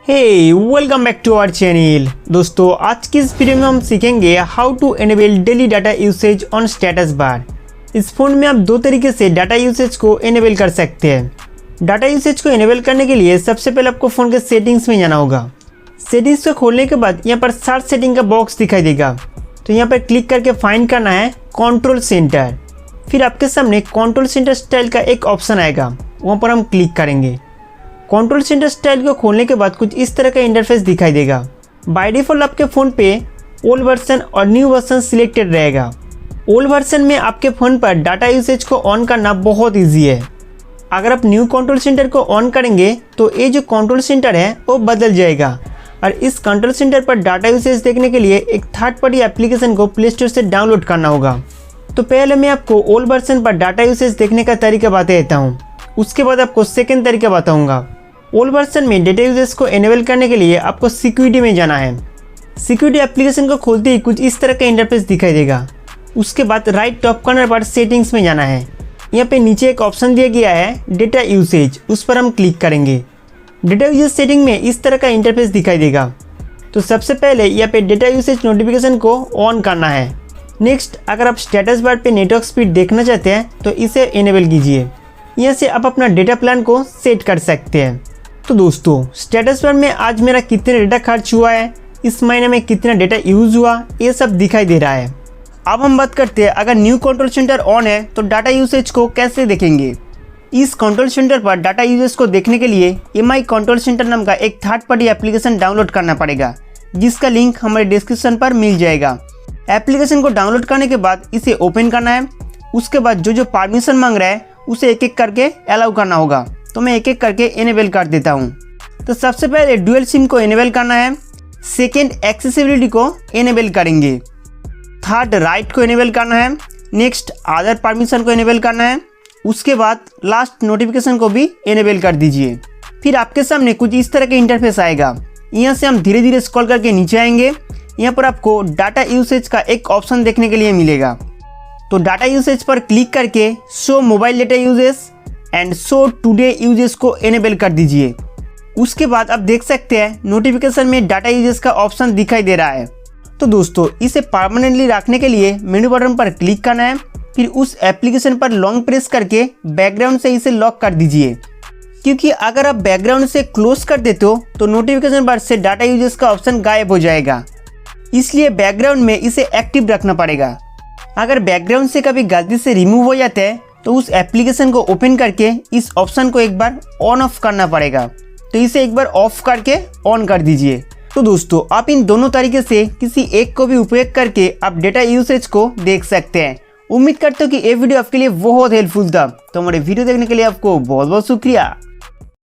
Hey welcome back to our channel. दोस्तों आज की इस वीडियो में हम सीखेंगे how to enable daily data usage on status bar. इस फ़ोन में आप दो तरीके से डाटा यूसेज को एनेबल कर सकते हैं। डाटा यूसेज को एनेबल करने के लिए सबसे पहले आपको फ़ोन के सेटिंग्स में जाना होगा। सेटिंग्स को खोलने के बाद यहाँ पर सर्च सेटिंग का बॉक्स दिखाई देगा, तो यहाँ पर क्लिक करके फाइंड करना है कंट्रोल सेंटर। फिर आपके सामने कंट्रोल सेंटर स्टाइल का एक ऑप्शन आएगा, वहाँ पर हम क्लिक करेंगे। कंट्रोल सेंटर स्टाइल को खोलने के बाद कुछ इस तरह का इंटरफेस दिखाई देगा। बाय डिफ़ॉल्ट आपके फ़ोन पे ओल्ड वर्जन और न्यू वर्जन सिलेक्टेड रहेगा। ओल्ड वर्जन में आपके फ़ोन पर डाटा यूसेज को ऑन करना बहुत इजी है। अगर आप न्यू कंट्रोल सेंटर को ऑन करेंगे तो ये जो कंट्रोल सेंटर है वो बदल जाएगा, और इस कंट्रोल सेंटर पर डाटा यूसेज देखने के लिए एक थर्ड पार्टी एप्लीकेशन को प्ले स्टोर से डाउनलोड करना होगा। तो पहले मैं आपको ओल्ड वर्जन पर डाटा यूसेज देखने का तरीका बता देता हूँ, उसके बाद आपको सेकेंड तरीका बताऊँगा। ओल्ड वर्जन में डेटा यूजेस को एनेबल करने के लिए आपको सिक्योरिटी में जाना है। सिक्योरिटी एप्लीकेशन को खोलते ही कुछ इस तरह का इंटरफेस दिखाई देगा। उसके बाद राइट टॉप कॉर्नर पर सेटिंग्स में जाना है। यहाँ पे नीचे एक ऑप्शन दिया गया है डेटा यूसेज, उस पर हम क्लिक करेंगे। डेटा यूसेज सेटिंग में इस तरह का इंटरफेस दिखाई देगा। तो सबसे पहले यहाँ पे डेटा यूसेज नोटिफिकेशन को ऑन करना है। नेक्स्ट, अगर आप स्टेटस बार पे नेटवर्क स्पीड देखना चाहते हैं तो इसे इनेबल कीजिए। यहाँ से आप अपना डेटा प्लान को सेट कर सकते हैं। तो दोस्तों स्टेटस बार में आज मेरा कितना डेटा खर्च हुआ है, इस महीने में कितना डेटा यूज़ हुआ, ये सब दिखाई दे रहा है। अब हम बात करते हैं अगर न्यू कंट्रोल सेंटर ऑन है तो डाटा यूसेज को कैसे देखेंगे। इस कंट्रोल सेंटर पर डाटा यूसेज को देखने के लिए MI कंट्रोल सेंटर नाम का एक थर्ड पार्टी एप्लीकेशन डाउनलोड करना पड़ेगा, जिसका लिंक हमारे डिस्क्रिप्शन पर मिल जाएगा। एप्लीकेशन को डाउनलोड करने के बाद इसे ओपन करना है। उसके बाद जो परमिशन मांग रहा है उसे एक एक करके अलाउ करना होगा। तो मैं एक एक करके इनेबल कर देता हूँ। तो सबसे पहले डुअल सिम को इनेबल करना है। सेकेंड, एक्सेसिबिलिटी को इनेबल करेंगे। थर्ड, राइट को इनेबल करना है। नेक्स्ट, अदर परमिशन को इनेबल करना है। उसके बाद लास्ट, नोटिफिकेशन को भी इनेबल कर दीजिए। फिर आपके सामने कुछ इस तरह के इंटरफेस आएगा। यहाँ से हम धीरे धीरे स्क्रॉल करके नीचे आएंगे। यहाँ पर आपको डाटा यूसेज का एक ऑप्शन देखने के लिए मिलेगा। तो डाटा यूसेज पर क्लिक करके show mobile data uses and show today uses को इनेबल कर दीजिए। उसके बाद आप देख सकते हैं नोटिफिकेशन में डाटा यूजेस का ऑप्शन दिखाई दे रहा है। तो दोस्तों इसे परमानेंटली रखने के लिए मेनू बटन पर क्लिक करना है। फिर उस एप्लीकेशन पर लॉन्ग प्रेस करके बैकग्राउंड से इसे लॉक कर दीजिए, क्योंकि अगर आप बैकग्राउंड से क्लोज कर देते हो तो नोटिफिकेशन बार से डाटा यूजेस का ऑप्शन गायब हो जाएगा। इसलिए बैकग्राउंड में इसे एक्टिव रखना पड़ेगा। अगर बैकग्राउंड से कभी गलती से रिमूव हो जाता है तो उस एप्लीकेशन को ओपन करके इस ऑप्शन को एक बार ऑन ऑफ करना पड़ेगा। तो इसे एक बार ऑफ करके ऑन कर दीजिए। तो दोस्तों आप इन दोनों तरीके से किसी एक को भी उपयोग करके आप डेटा यूसेज को देख सकते हैं। उम्मीद करते हो कि ये वीडियो आपके लिए बहुत हेल्पफुल था। तो हमारे वीडियो देखने के लिए आपको बहुत बहुत शुक्रिया।